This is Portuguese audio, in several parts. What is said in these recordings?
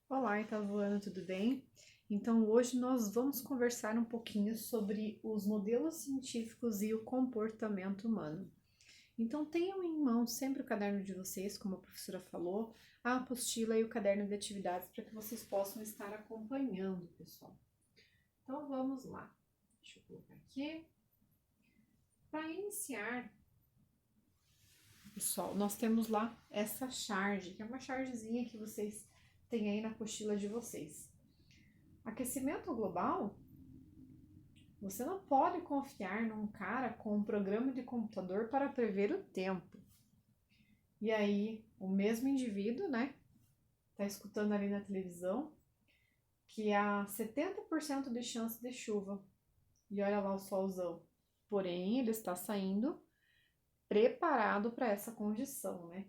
Olá, Itavuana, tudo bem? Então, hoje nós vamos conversar um pouquinho sobre os modelos científicos e o comportamento humano. Então, tenham em mão sempre o caderno de vocês, como a professora falou, a apostila e o caderno de atividades para que vocês possam estar acompanhando, pessoal. Então, vamos lá. Deixa eu colocar aqui. Para iniciar, pessoal, nós temos lá essa charge, que é uma chargezinha que vocês têm aí na apostila de vocês. Aquecimento global, você não pode confiar num cara com um programa de computador para prever o tempo. E aí, o mesmo indivíduo, né, tá escutando ali na televisão que há 70% de chance de chuva. E olha lá o solzão. Porém, ele está saindo preparado para essa condição, né?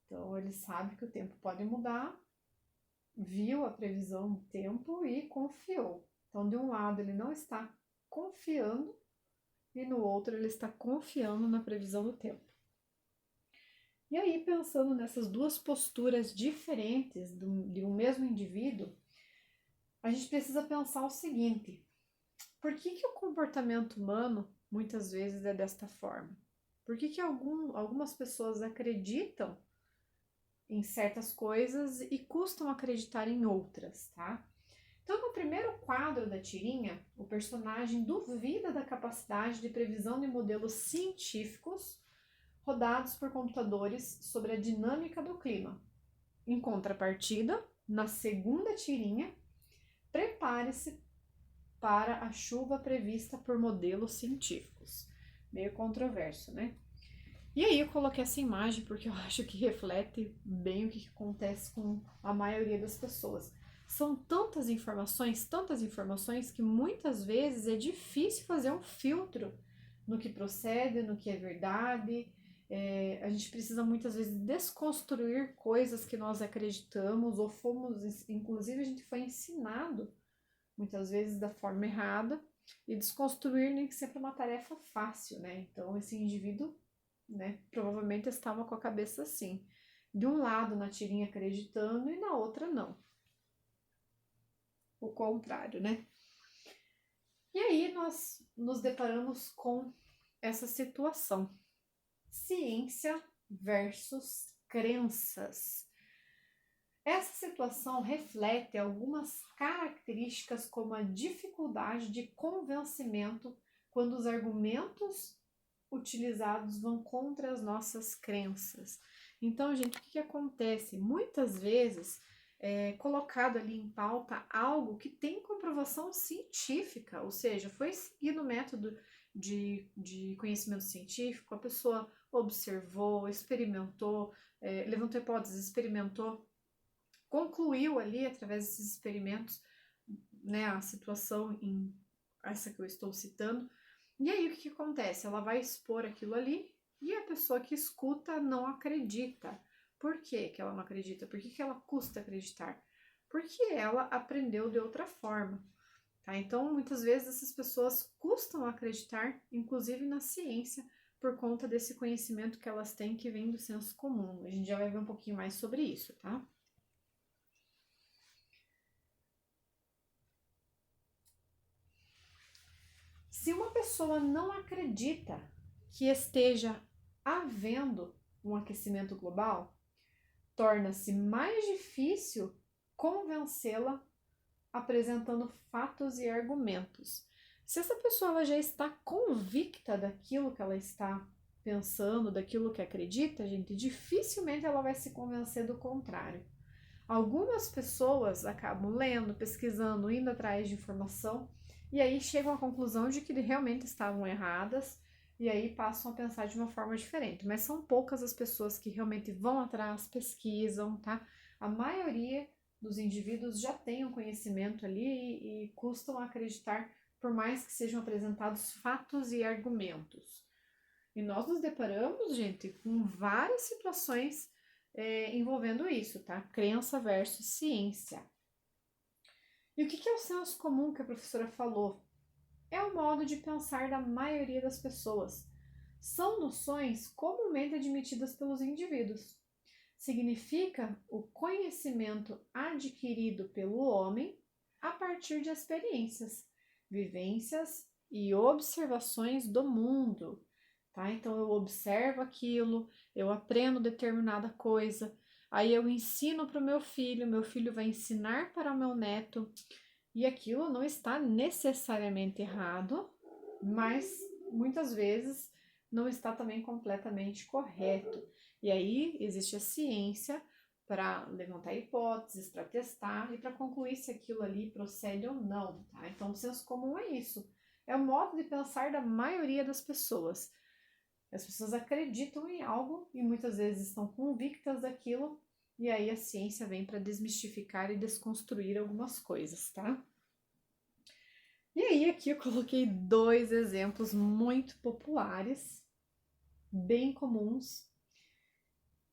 Então, ele sabe que o tempo pode mudar, viu a previsão do tempo e confiou. Então, de um lado, ele não está confiando e no outro ele está confiando na previsão do tempo. E aí, pensando nessas duas posturas diferentes de um mesmo indivíduo, a gente precisa pensar o seguinte: por que o comportamento humano muitas vezes é desta forma? Por que algumas pessoas acreditam em certas coisas e custam acreditar em outras, tá? Então, no primeiro quadro da tirinha, o personagem duvida da capacidade de previsão de modelos científicos rodados por computadores sobre a dinâmica do clima. Em contrapartida, na segunda tirinha, prepare-se para a chuva prevista por modelos científicos. Meio controverso, né? E aí eu coloquei essa imagem porque eu acho que reflete bem o que acontece com a maioria das pessoas. São tantas informações que muitas vezes é difícil fazer um filtro no que procede, no que é verdade. A gente precisa muitas vezes desconstruir coisas que nós acreditamos ou fomos, inclusive a gente foi ensinado muitas vezes da forma errada, e desconstruir nem sempre é uma tarefa fácil, né? Então esse indivíduo, né, provavelmente estava com a cabeça assim, de um lado na tirinha acreditando e na outra não. O contrário, né? E aí nós nos deparamos com essa situação. Ciência versus crenças. Essa situação reflete algumas características como a dificuldade de convencimento quando os argumentos utilizados vão contra as nossas crenças. Então, gente, o que acontece? Muitas vezes é colocado ali em pauta algo que tem comprovação científica, ou seja, foi seguido o método de conhecimento científico, a pessoa observou, experimentou, levantou hipóteses, experimentou, concluiu ali, através desses experimentos, né, a situação essa que eu estou citando. E aí o que acontece? Ela vai expor aquilo ali e a pessoa que escuta não acredita. Por que ela não acredita? Por que ela custa acreditar? Porque ela aprendeu de outra forma. Tá? Então, muitas vezes essas pessoas custam acreditar, inclusive na ciência, por conta desse conhecimento que elas têm que vem do senso comum. A gente já vai ver um pouquinho mais sobre isso, tá? Se uma pessoa não acredita que esteja havendo um aquecimento global, torna-se mais difícil convencê-la apresentando fatos e argumentos. Se essa pessoa ela já está convicta daquilo que ela está pensando, daquilo que acredita, gente, dificilmente ela vai se convencer do contrário. Algumas pessoas acabam lendo, pesquisando, indo atrás de informação e aí chegam à conclusão de que realmente estavam erradas e aí passam a pensar de uma forma diferente. Mas são poucas as pessoas que realmente vão atrás, pesquisam, tá? A maioria dos indivíduos já tem um conhecimento ali e custam acreditar, por mais que sejam apresentados fatos e argumentos. E nós nos deparamos, gente, com várias situações envolvendo isso, tá? Crença versus ciência. E o que é o senso comum que a professora falou? É o modo de pensar da maioria das pessoas. São noções comumente admitidas pelos indivíduos. significa o conhecimento adquirido pelo homem a partir de experiências, vivências e observações do mundo, tá? Então eu observo aquilo, eu aprendo determinada coisa, aí eu ensino para o meu filho vai ensinar para o meu neto, e aquilo não está necessariamente errado, mas muitas vezes não está também completamente correto. E aí existe a ciência para levantar hipóteses, para testar e para concluir se aquilo ali procede ou não, tá? Então, o senso comum é isso. É o modo de pensar da maioria das pessoas. As pessoas acreditam em algo e muitas vezes estão convictas daquilo, e aí a ciência vem para desmistificar e desconstruir algumas coisas, tá? E aí aqui eu coloquei 2 exemplos muito populares, bem comuns.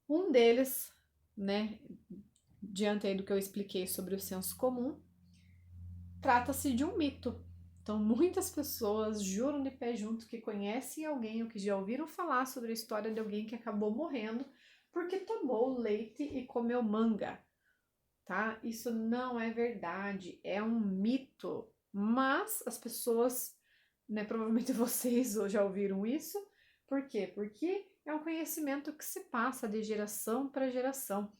Um deles, né, diante aí do que eu expliquei sobre o senso comum, trata-se de um mito. Então, muitas pessoas juram de pé junto que conhecem alguém ou que já ouviram falar sobre a história de alguém que acabou morrendo porque tomou leite e comeu manga, tá? Isso não é verdade, é um mito. Mas as pessoas, né, provavelmente vocês já ouviram isso. Por quê? Porque é um conhecimento que se passa de geração para geração.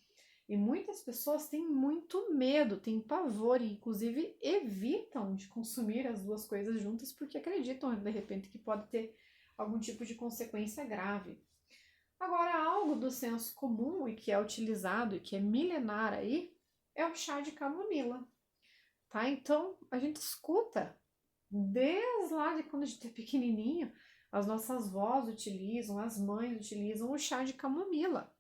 E muitas pessoas têm muito medo, têm pavor e inclusive evitam de consumir as duas coisas juntas porque acreditam de repente que pode ter algum tipo de consequência grave. Agora, algo do senso comum e que é utilizado e que é milenar aí é o chá de camomila, tá? Então, a gente escuta desde lá de quando a gente é pequenininho, as nossas avós utilizam, as mães utilizam o chá de camomila.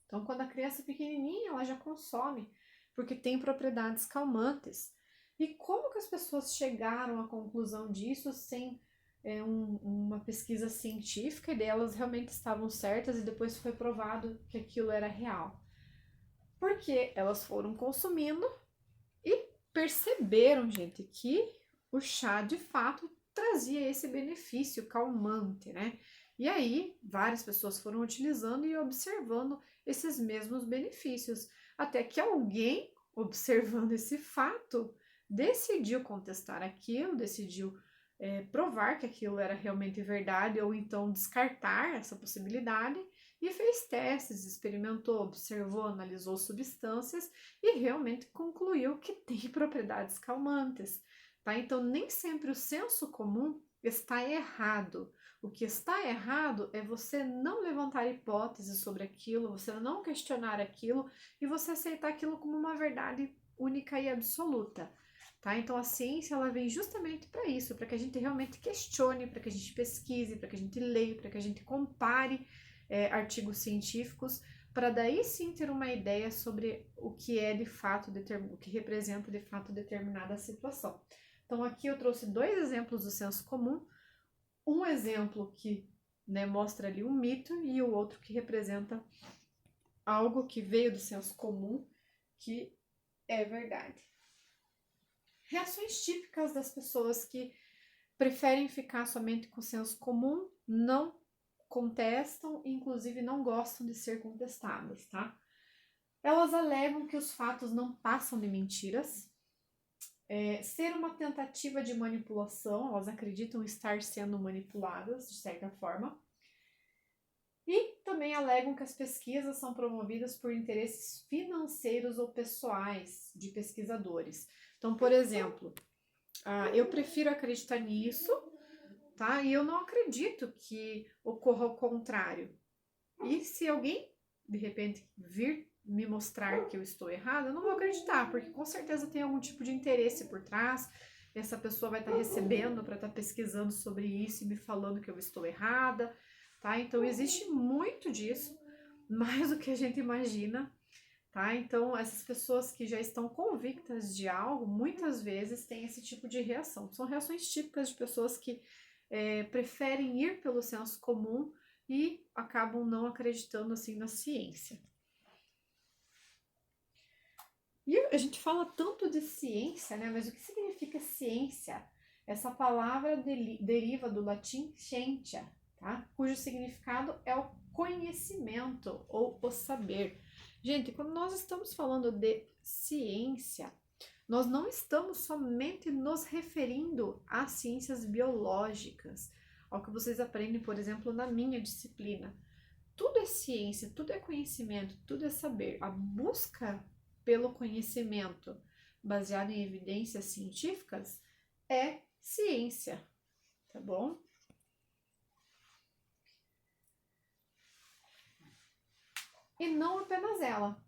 Então, quando a criança é pequenininha, ela já consome, porque tem propriedades calmantes. E como que as pessoas chegaram à conclusão disso sem uma pesquisa científica, e elas realmente estavam certas e depois foi provado que aquilo era real? Porque elas foram consumindo e perceberam, gente, que o chá de fato trazia esse benefício calmante, né? E aí, várias pessoas foram utilizando e observando esses mesmos benefícios, até que alguém, observando esse fato, decidiu contestar aquilo, decidiu provar que aquilo era realmente verdade ou então descartar essa possibilidade e fez testes, experimentou, observou, analisou substâncias e realmente concluiu que tem propriedades calmantes, tá? Então, nem sempre o senso comum está errado. O que está errado é você não levantar hipóteses sobre aquilo, você não questionar aquilo e você aceitar aquilo como uma verdade única e absoluta, tá? Então a ciência ela vem justamente para isso, para que a gente realmente questione, para que a gente pesquise, para que a gente leia, para que a gente compare artigos científicos, para daí sim ter uma ideia sobre o que é de fato, o que representa de fato determinada situação. Então aqui eu trouxe 2 exemplos do senso comum, um exemplo que, né, mostra ali um mito e o outro que representa algo que veio do senso comum, que é verdade. Reações típicas das pessoas que preferem ficar somente com o senso comum, não contestam e inclusive não gostam de ser contestadas, tá? Elas alegam que os fatos não passam de mentiras, ser uma tentativa de manipulação, elas acreditam estar sendo manipuladas de certa forma, e também alegam que as pesquisas são promovidas por interesses financeiros ou pessoais de pesquisadores. Então, por exemplo, eu prefiro acreditar nisso, tá? E eu não acredito que ocorra o contrário. E se alguém, de repente, vir me mostrar que eu estou errada, eu não vou acreditar, porque com certeza tem algum tipo de interesse por trás. Essa pessoa vai estar recebendo para estar pesquisando sobre isso e me falando que eu estou errada, tá? Então existe muito disso, mais do que a gente imagina, tá? Então essas pessoas que já estão convictas de algo, muitas vezes têm esse tipo de reação. São reações típicas de pessoas que preferem ir pelo senso comum e acabam não acreditando assim na ciência. E a gente fala tanto de ciência, né? Mas o que significa ciência? Essa palavra deriva do latim scientia, tá? Cujo significado é o conhecimento ou o saber. Gente, quando nós estamos falando de ciência, nós não estamos somente nos referindo às ciências biológicas, ao que vocês aprendem, por exemplo, na minha disciplina. Tudo é ciência, tudo é conhecimento, tudo é saber. A busca pelo conhecimento baseado em evidências científicas é ciência, tá bom? E não apenas ela.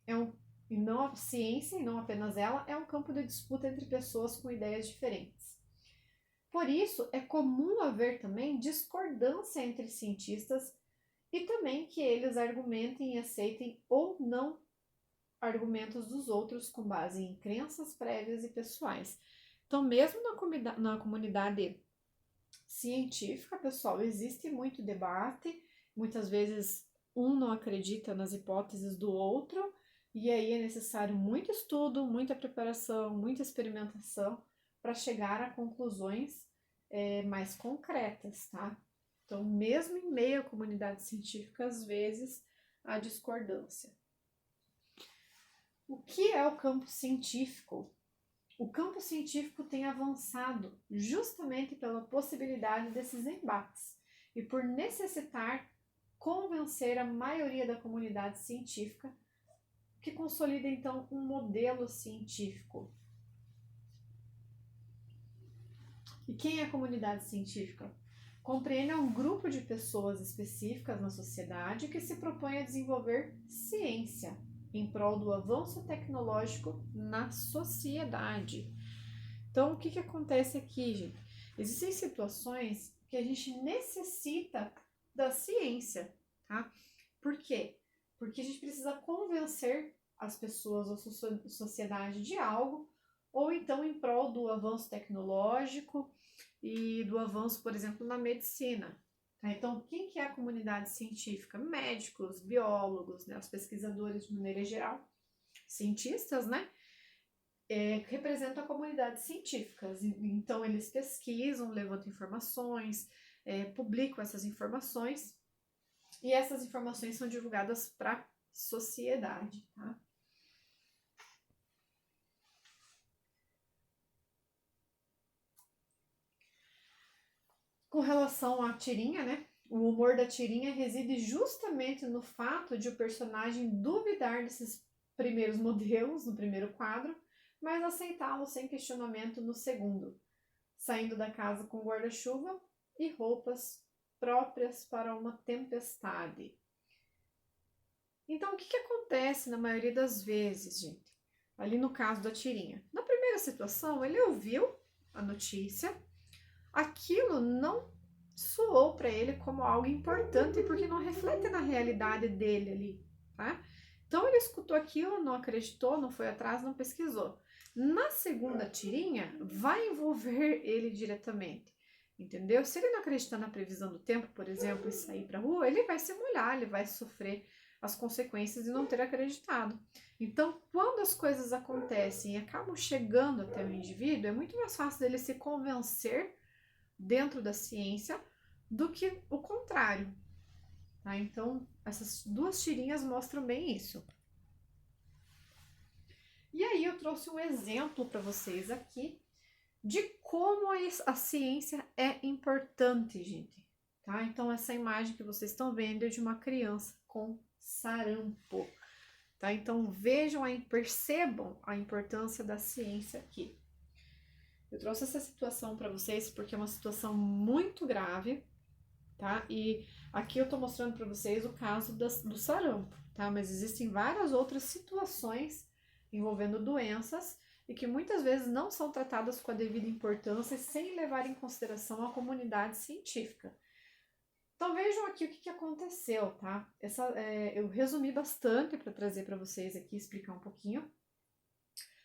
A ciência, e não apenas ela, é um campo de disputa entre pessoas com ideias diferentes. Por isso, é comum haver também discordância entre cientistas e também que eles argumentem e aceitem ou não argumentos dos outros com base em crenças prévias e pessoais. Então, mesmo na comunidade científica, pessoal, existe muito debate, muitas vezes um não acredita nas hipóteses do outro, e aí é necessário muito estudo, muita preparação, muita experimentação para chegar a conclusões mais concretas, tá? Então, mesmo em meio à comunidade científica, às vezes há discordância. O que é o campo científico? O campo científico tem avançado justamente pela possibilidade desses embates e por necessitar convencer a maioria da comunidade científica, que consolida então um modelo científico. E quem é a comunidade científica? Compreende um grupo de pessoas específicas na sociedade que se propõe a desenvolver ciência em prol do avanço tecnológico na sociedade. Então, o que acontece aqui, gente? Existem situações que a gente necessita da ciência, tá? Por quê? Porque a gente precisa convencer as pessoas ou a sociedade de algo, ou então em prol do avanço tecnológico e do avanço, por exemplo, na medicina. Tá? Então, quem que é a comunidade científica? Médicos, biólogos, né? Os pesquisadores de maneira geral, cientistas, né? Representam a comunidade científica. Então, eles pesquisam, levantam informações, publicam essas informações, e essas informações são divulgadas para a sociedade, tá? Com relação à tirinha, né? O humor da tirinha reside justamente no fato de o personagem duvidar desses primeiros modelos, no primeiro quadro, mas aceitá-los sem questionamento no segundo, saindo da casa com guarda-chuva e roupas próprias para uma tempestade. Então, o que acontece na maioria das vezes, gente? Ali no caso da tirinha. Na primeira situação, ele ouviu a notícia, aquilo não soou para ele como algo importante, porque não reflete na realidade dele ali, tá? Então, ele escutou aquilo, não acreditou, não foi atrás, não pesquisou. Na segunda tirinha, vai envolver ele diretamente, entendeu? Se ele não acreditar na previsão do tempo, por exemplo, e sair para a rua, ele vai se molhar, ele vai sofrer as consequências de não ter acreditado. Então, quando as coisas acontecem e acabam chegando até o indivíduo, é muito mais fácil dele se convencer dentro da ciência do que o contrário. Tá? Então, essas duas tirinhas mostram bem isso. E aí eu trouxe um exemplo para vocês aqui de como a ciência é importante, gente. Tá? Então, essa imagem que vocês estão vendo é de uma criança com sarampo. Tá? Então, percebam a importância da ciência aqui. Eu trouxe essa situação para vocês porque é uma situação muito grave, tá? E aqui eu tô mostrando para vocês o caso do sarampo, tá? Mas existem várias outras situações envolvendo doenças e que muitas vezes não são tratadas com a devida importância sem levar em consideração a comunidade científica. Então vejam aqui o que aconteceu, tá? Eu resumi bastante para trazer para vocês aqui, explicar um pouquinho.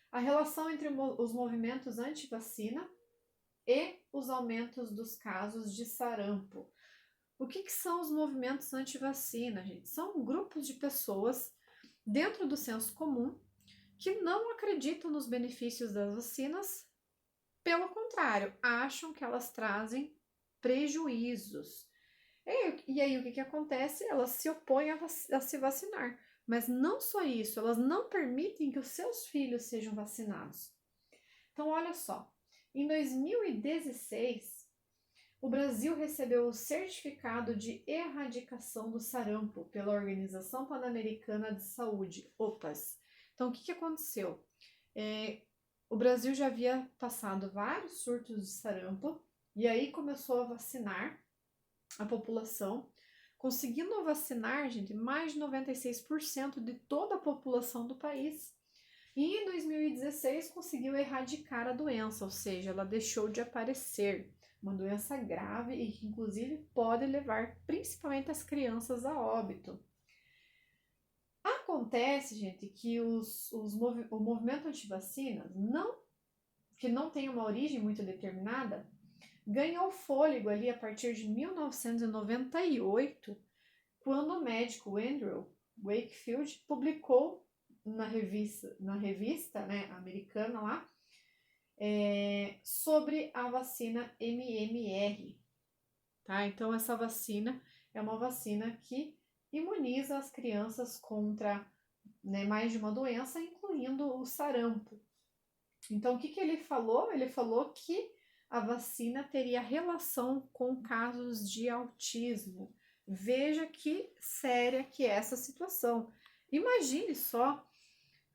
A relação entre os movimentos anti-vacina e os aumentos dos casos de sarampo. O que são os movimentos anti-vacina, gente? São grupos de pessoas dentro do senso comum que não acreditam nos benefícios das vacinas, pelo contrário, acham que elas trazem prejuízos. E aí o que acontece? Elas se opõem a se vacinar. Mas não só isso, elas não permitem que os seus filhos sejam vacinados. Então, olha só, em 2016, o Brasil recebeu o certificado de erradicação do sarampo pela Organização Pan-Americana de Saúde, OPAS. Então, o que aconteceu? O Brasil já havia passado vários surtos de sarampo e aí começou a vacinar a população, conseguindo vacinar, gente, mais de 96% de toda a população do país. E em 2016 conseguiu erradicar a doença, ou seja, ela deixou de aparecer. Uma doença grave e que inclusive pode levar principalmente as crianças a óbito. Acontece, gente, que o movimento anti-vacinas, que não tem uma origem muito determinada, ganhou fôlego ali a partir de 1998, quando o médico Andrew Wakefield publicou na revista né, americana lá, sobre a vacina MMR. Tá? Então, essa vacina é uma vacina que imuniza as crianças contra mais de uma doença, incluindo o sarampo. Então, o que ele falou? Ele falou que a vacina teria relação com casos de autismo. Veja que séria que é essa situação. Imagine só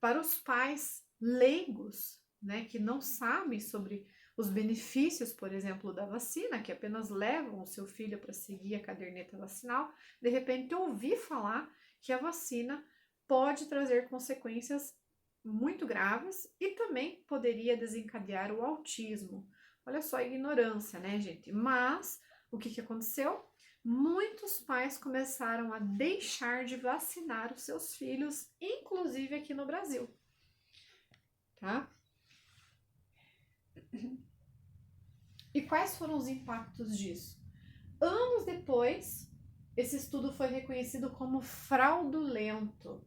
para os pais leigos, né, que não sabem sobre os benefícios, por exemplo, da vacina, que apenas levam o seu filho para seguir a caderneta vacinal, de repente ouvir falar que a vacina pode trazer consequências muito graves e também poderia desencadear o autismo. Olha só a ignorância, né, gente? Mas o que aconteceu? Muitos pais começaram a deixar de vacinar os seus filhos, inclusive aqui no Brasil, tá? E quais foram os impactos disso? Anos depois, esse estudo foi reconhecido como fraudulento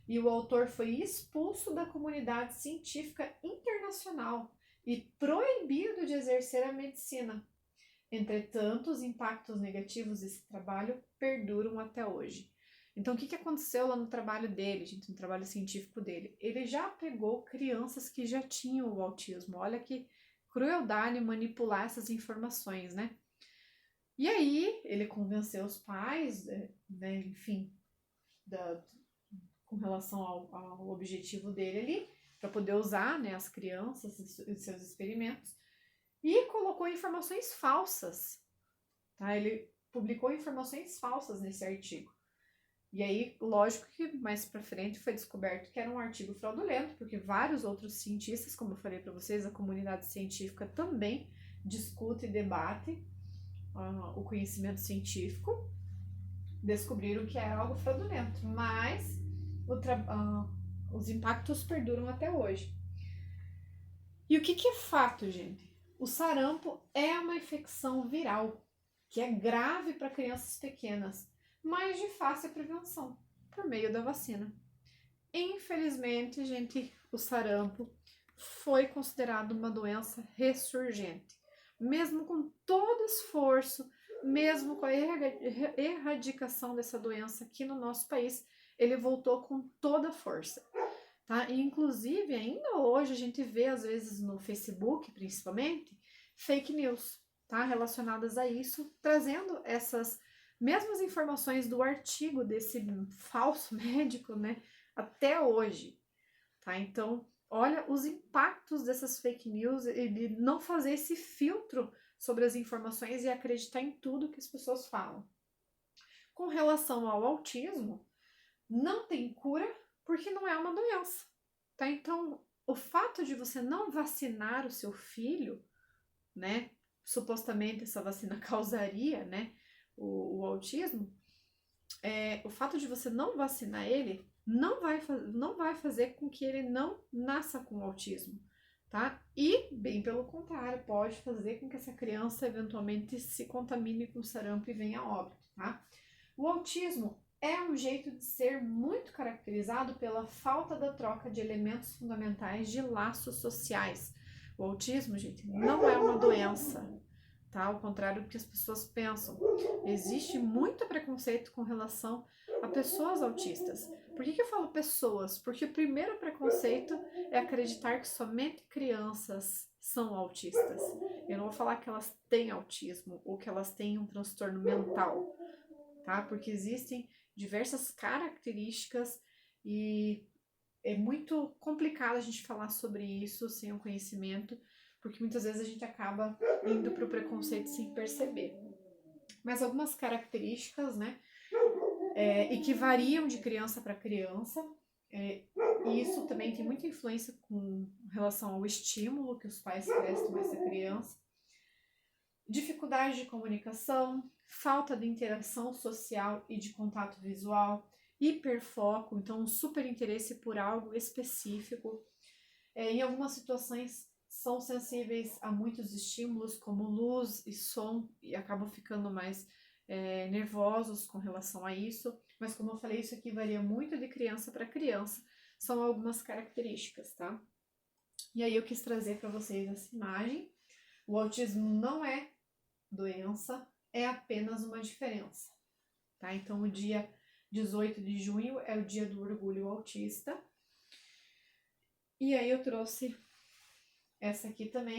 e o autor foi expulso da comunidade científica internacional e proibido de exercer a medicina. Entretanto, os impactos negativos desse trabalho perduram até hoje. Então, o que aconteceu lá no trabalho dele, gente, no trabalho científico dele? Ele já pegou crianças que já tinham o autismo. Olha que crueldade manipular essas informações, né? E aí, ele convenceu os pais, né, enfim, com relação ao objetivo dele ali, para poder usar, né, as crianças em seus experimentos, e colocou informações falsas, tá? Ele publicou informações falsas nesse artigo. E aí, lógico que mais para frente foi descoberto que era um artigo fraudulento, porque vários outros cientistas, como eu falei para vocês, a comunidade científica também discute e debate o conhecimento científico, descobriram que era algo fraudulento, mas os impactos perduram até hoje. E o que é fato, gente? O sarampo é uma infecção viral, que é grave para crianças pequenas, mas de fácil prevenção, por meio da vacina. Infelizmente, gente, o sarampo foi considerado uma doença ressurgente. Mesmo com todo esforço, mesmo com a erradicação dessa doença aqui no nosso país, ele voltou com toda a força. Tá? E, inclusive, ainda hoje a gente vê, às vezes no Facebook, principalmente, fake news, tá? Relacionadas a isso, trazendo essas mesmas informações do artigo desse falso médico, né? Até hoje, tá? Então, olha os impactos dessas fake news e de não fazer esse filtro sobre as informações e acreditar em tudo que as pessoas falam. Com relação ao autismo, não tem cura porque não é uma doença, tá? Então, o fato de você não vacinar o seu filho, né? Supostamente essa vacina causaria, né? O autismo, o fato de você não vacinar ele não vai fazer com que ele não nasça com autismo, tá? E, bem pelo contrário, pode fazer com que essa criança eventualmente se contamine com sarampo e venha a óbito, tá? O autismo é um jeito de ser muito caracterizado pela falta da troca de elementos fundamentais de laços sociais. O autismo, gente, não é uma doença, tá? Ao contrário do que as pessoas pensam. Existe muito preconceito com relação a pessoas autistas. Por que eu falo pessoas? Porque o primeiro preconceito é acreditar que somente crianças são autistas. Eu não vou falar que elas têm autismo ou que elas têm um transtorno mental, tá? Porque existem diversas características e é muito complicado a gente falar sobre isso sem o conhecimento, porque muitas vezes a gente acaba indo para o preconceito sem perceber. Mas algumas características, né, e que variam de criança para criança, e isso também tem muita influência com relação ao estímulo que os pais prestam a essa criança. Dificuldade de comunicação, falta de interação social e de contato visual, hiperfoco, então um super interesse por algo específico. Em algumas situações são sensíveis a muitos estímulos, como luz e som, e acabam ficando mais nervosos com relação a isso. Mas como eu falei, isso aqui varia muito de criança para criança, são algumas características, tá? E aí eu quis trazer para vocês essa imagem. O autismo não é doença, é apenas uma diferença, tá? Então o dia 18 de junho é o dia do orgulho autista. E aí eu trouxe essa aqui também.